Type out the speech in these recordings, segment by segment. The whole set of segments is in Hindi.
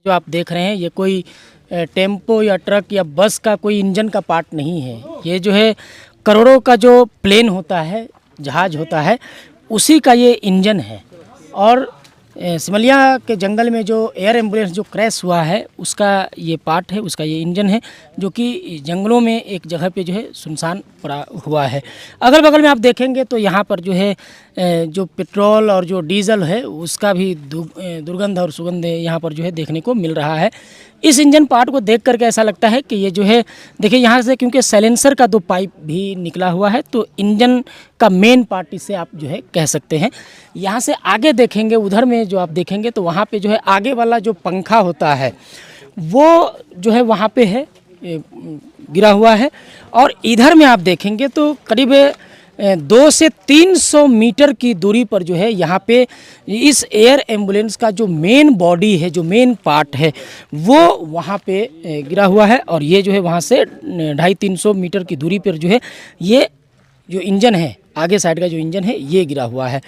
जो आप देख रहे हैं ये कोई टेम्पो या ट्रक या बस का कोई इंजन का पार्ट नहीं है। ये जो है करोड़ों का जो प्लेन होता है, जहाज होता है, उसी का ये इंजन है। और सिमलिया के जंगल में जो एयर एम्बुलेंस जो क्रैश हुआ है उसका ये पार्ट है, उसका ये इंजन है, जो कि जंगलों में एक जगह पे जो है सुनसान पड़ा हुआ है। अगल बगल में आप देखेंगे तो यहाँ पर जो है जो पेट्रोल और जो डीजल है उसका भी दुर्गंध और सुगंध यहाँ पर जो है देखने को मिल रहा है। इस इंजन पार्ट को देख करके ऐसा लगता है कि ये जो है, देखिए यहाँ से, क्योंकि साइलेंसर का 2 पाइप भी निकला हुआ है, तो इंजन का मेन पार्ट इसे आप जो है कह सकते हैं। यहाँ से आगे देखेंगे, उधर में जो आप देखेंगे तो वहाँ पे जो है आगे वाला जो पंखा होता है वो जो है वहाँ पे है, गिरा हुआ है। और इधर में आप देखेंगे तो करीब 200 से 300 मीटर की दूरी पर जो है यहाँ पे इस एयर एम्बुलेंस का जो मेन बॉडी है, जो मेन पार्ट है, वो वहाँ पे गिरा हुआ है। और ये जो है वहाँ से 250-300 मीटर की दूरी पर जो है ये जो इंजन है, आगे साइड का जो इंजन है, ये गिरा हुआ है।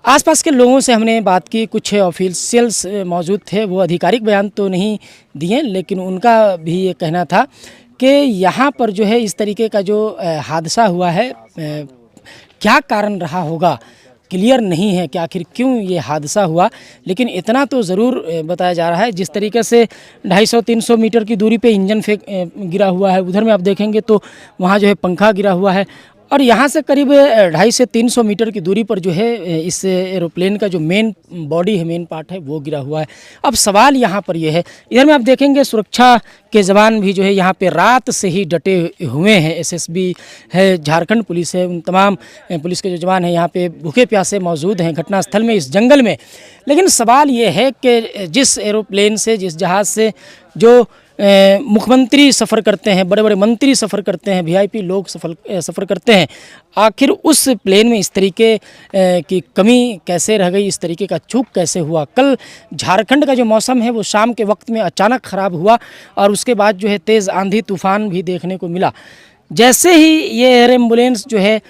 आसपास के लोगों से हमने बात की, कुछ ऑफिशियल्स मौजूद थे, वो आधिकारिक बयान तो नहीं दिए, लेकिन उनका भी ये कहना था कि यहाँ पर जो है इस तरीके का जो हादसा हुआ है, क्या कारण रहा होगा क्लियर नहीं है कि आखिर क्यों ये हादसा हुआ। लेकिन इतना तो ज़रूर बताया जा रहा है, जिस तरीके से 250-300 मीटर की दूरी पे इंजन गिरा हुआ है, उधर में आप देखेंगे तो वहाँ जो है पंखा गिरा हुआ है। और यहाँ से करीब 250 से 300 मीटर की दूरी पर जो है इस एरोप्लेन का जो मेन बॉडी है, मेन पार्ट है, वो गिरा हुआ है। अब सवाल यहाँ पर ये है, इधर में आप देखेंगे सुरक्षा के जवान भी जो है यहाँ पे रात से ही डटे हुए हैं। एसएसबी है, झारखंड पुलिस है, उन तमाम पुलिस के जो जवान हैं यहाँ पे भूखे प्यासे मौजूद हैं घटनास्थल में, इस जंगल में। लेकिन सवाल ये है कि जिस एरोप्लेन से, जिस जहाज़ से जो मुख्यमंत्री सफ़र करते हैं, बड़े बड़े मंत्री सफ़र करते हैं, वीआईपी लोग सफ़र करते हैं, आखिर उस प्लेन में इस तरीके की कमी कैसे रह गई, इस तरीके का चूक कैसे हुआ। कल झारखंड का जो मौसम है वो शाम के वक्त में अचानक ख़राब हुआ और उसके बाद जो है तेज़ आंधी तूफ़ान भी देखने को मिला। जैसे ही ये एयर एम्बुलेंस जो है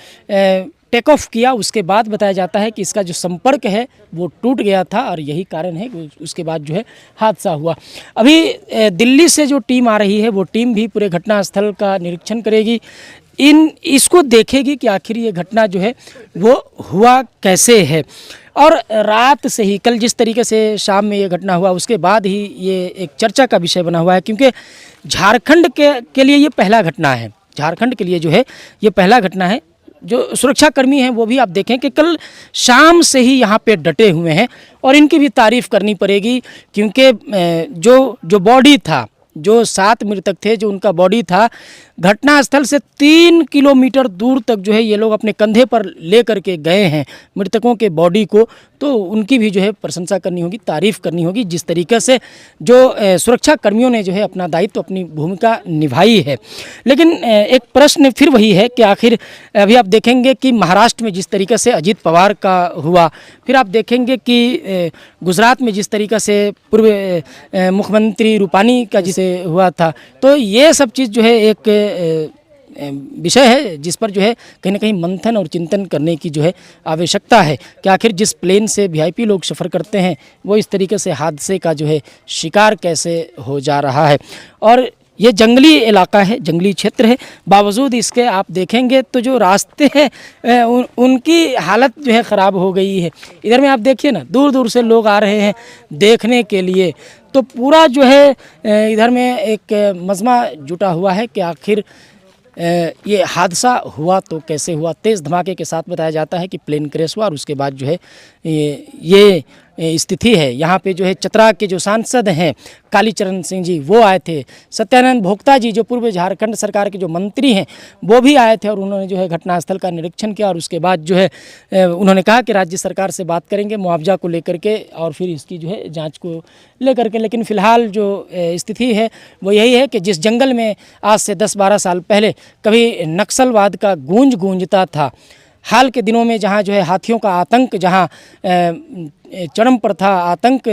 टेक ऑफ किया, उसके बाद बताया जाता है कि इसका जो संपर्क है वो टूट गया था और यही कारण है कि उसके बाद जो है हादसा हुआ। अभी दिल्ली से जो टीम आ रही है वो टीम भी पूरे घटनास्थल का निरीक्षण करेगी, इसको देखेगी कि आखिर ये घटना जो है वो हुआ कैसे है। और रात से ही, कल जिस तरीके से शाम में ये घटना हुआ, उसके बाद ही ये एक चर्चा का विषय बना हुआ है, क्योंकि झारखंड के लिए ये पहला घटना है। झारखंड के लिए जो है ये पहला घटना है। जो सुरक्षाकर्मी हैं वो भी आप देखें कि कल शाम से ही यहाँ पे डटे हुए हैं और इनकी भी तारीफ़ करनी पड़ेगी, क्योंकि जो बॉडी था, जो 7 मृतक थे, जो उनका बॉडी था, घटनास्थल से 3 किलोमीटर दूर तक जो है ये लोग अपने कंधे पर ले करके गए हैं मृतकों के बॉडी को। तो उनकी भी जो है प्रशंसा करनी होगी, तारीफ़ करनी होगी, जिस तरीके से जो सुरक्षा कर्मियों ने जो है अपना दायित्व, अपनी भूमिका निभाई है। लेकिन एक प्रश्न फिर वही है कि आखिर अभी आप देखेंगे कि महाराष्ट्र में जिस तरीके से अजीत पवार का हुआ, फिर आप देखेंगे कि गुजरात में जिस तरीके से पूर्व मुख्यमंत्री रूपानी का जिसे हुआ था, तो ये सब चीज़ जो है एक विषय है जिस पर जो है कहीं ना कहीं मंथन और चिंतन करने की जो है आवश्यकता है कि आखिर जिस प्लेन से वीआईपी लोग सफ़र करते हैं वो इस तरीके से हादसे का जो है शिकार कैसे हो जा रहा है। और ये जंगली इलाका है, जंगली क्षेत्र है, बावजूद इसके आप देखेंगे तो जो रास्ते हैं उनकी हालत जो है ख़राब हो गई है। इधर में आप देखिए ना, दूर दूर से लोग आ रहे हैं देखने के लिए, तो पूरा जो है इधर में एक मजमा जुटा हुआ है कि आखिर ये हादसा हुआ तो कैसे हुआ। तेज़ धमाके के साथ बताया जाता है कि प्लेन क्रैश हुआ और उसके बाद जो है ये स्थिति है। यहाँ पे जो है चतरा के जो सांसद हैं कालीचरण सिंह जी, वो आए थे। सत्यानंद भोक्ता जी, जो पूर्व झारखंड सरकार के जो मंत्री हैं, वो भी आए थे और उन्होंने जो है घटनास्थल का निरीक्षण किया और उसके बाद जो है उन्होंने कहा कि राज्य सरकार से बात करेंगे मुआवजा को लेकर के और फिर इसकी जो है जांच को लेकर के। लेकिन फ़िलहाल जो स्थिति है वो यही है कि जिस जंगल में आज से 10-12 साल पहले कभी नक्सलवाद का गूंजता था, हाल के दिनों में जहाँ जो है हाथियों का आतंक, जहाँ चरम पर था, आतंक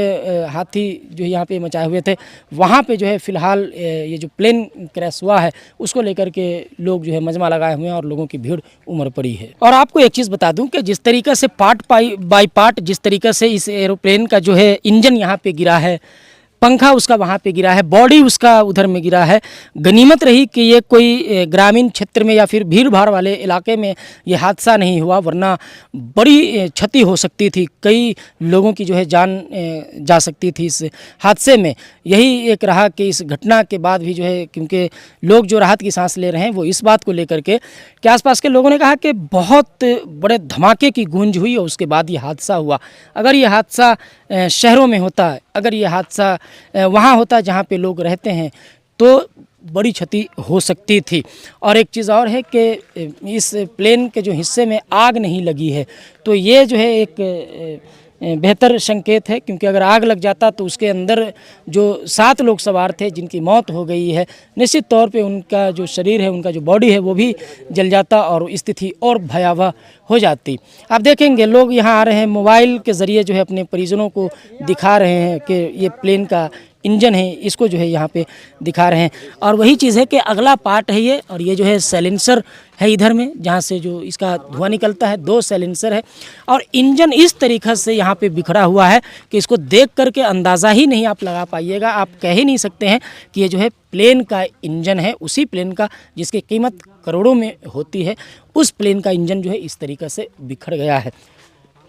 हाथी जो यहाँ पे मचाए हुए थे, वहाँ पे जो है फ़िलहाल ये जो प्लेन क्रैश हुआ है उसको लेकर के लोग जो है मजमा लगाए हुए हैं और लोगों की भीड़ उमड़ पड़ी है। और आपको एक चीज़ बता दूं कि जिस तरीक़े से पार्ट बाई पार्ट जिस तरीक़े से इस एरोप्लेन का जो है इंजन यहाँ पे गिरा है, पंखा उसका वहाँ पे गिरा है, बॉडी उसका उधर में गिरा है। गनीमत रही कि ये कोई ग्रामीण क्षेत्र में या फिर भीड़ भाड़ वाले इलाके में ये हादसा नहीं हुआ, वरना बड़ी क्षति हो सकती थी, कई लोगों की जो है जान जा सकती थी इस हादसे में। यही एक रहा कि इस घटना के बाद भी जो है, क्योंकि लोग जो राहत की सांस ले रहे हैं वो इस बात को लेकर के कि आसपास के लोगों ने कहा कि बहुत बड़े धमाके की गूंज हुई और उसके बाद ये हादसा हुआ। अगर ये हादसा शहरों में होता, अगर ये हादसा वहाँ होता जहाँ पे लोग रहते हैं, तो बड़ी क्षति हो सकती थी। और एक चीज़ और है कि इस प्लेन के जो हिस्से में आग नहीं लगी है, तो ये जो है एक बेहतर संकेत है, क्योंकि अगर आग लग जाता तो उसके अंदर जो 7 लोग सवार थे जिनकी मौत हो गई है, निश्चित तौर पे उनका जो शरीर है, उनका जो बॉडी है वो भी जल जाता और स्थिति और भयावह हो जाती। आप देखेंगे लोग यहाँ आ रहे हैं, मोबाइल के ज़रिए जो है अपने परिजनों को दिखा रहे हैं कि ये प्लेन का इंजन है, इसको जो है यहाँ पे दिखा रहे हैं। और वही चीज़ है कि अगला पार्ट है ये, और ये जो है साइलेंसर है इधर में, जहाँ से जो इसका धुआं निकलता है, 2 साइलेंसर है। और इंजन इस तरीक़े से यहाँ पे बिखरा हुआ है कि इसको देख करके अंदाज़ा ही नहीं आप लगा पाइएगा, आप कह ही नहीं सकते हैं कि ये जो है प्लेन का इंजन है, उसी प्लेन का जिसकी कीमत करोड़ों में होती है, उस प्लेन का इंजन जो है इस तरीक़े से बिखर गया है।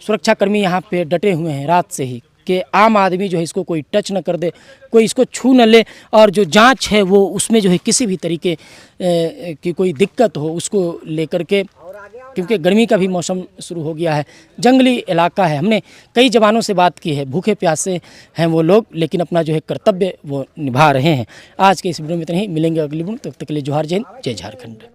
सुरक्षाकर्मी यहाँ पे डटे हुए हैं रात से ही कि आम आदमी जो है इसको कोई टच न कर दे, कोई इसको छू न ले, और जो जांच है वो उसमें जो है किसी भी तरीके की कोई दिक्कत हो उसको लेकर के, क्योंकि गर्मी का भी मौसम शुरू हो गया है, जंगली इलाका है। हमने कई जवानों से बात की है, भूखे प्यासे हैं वो लोग, लेकिन अपना जो है कर्तव्य वो निभा रहे हैं। आज के इस वीडियो में इतना ही, मिलेंगे अगली वीडियो, तब तक के लिए जोहार, जय हिंद, जय झारखंड।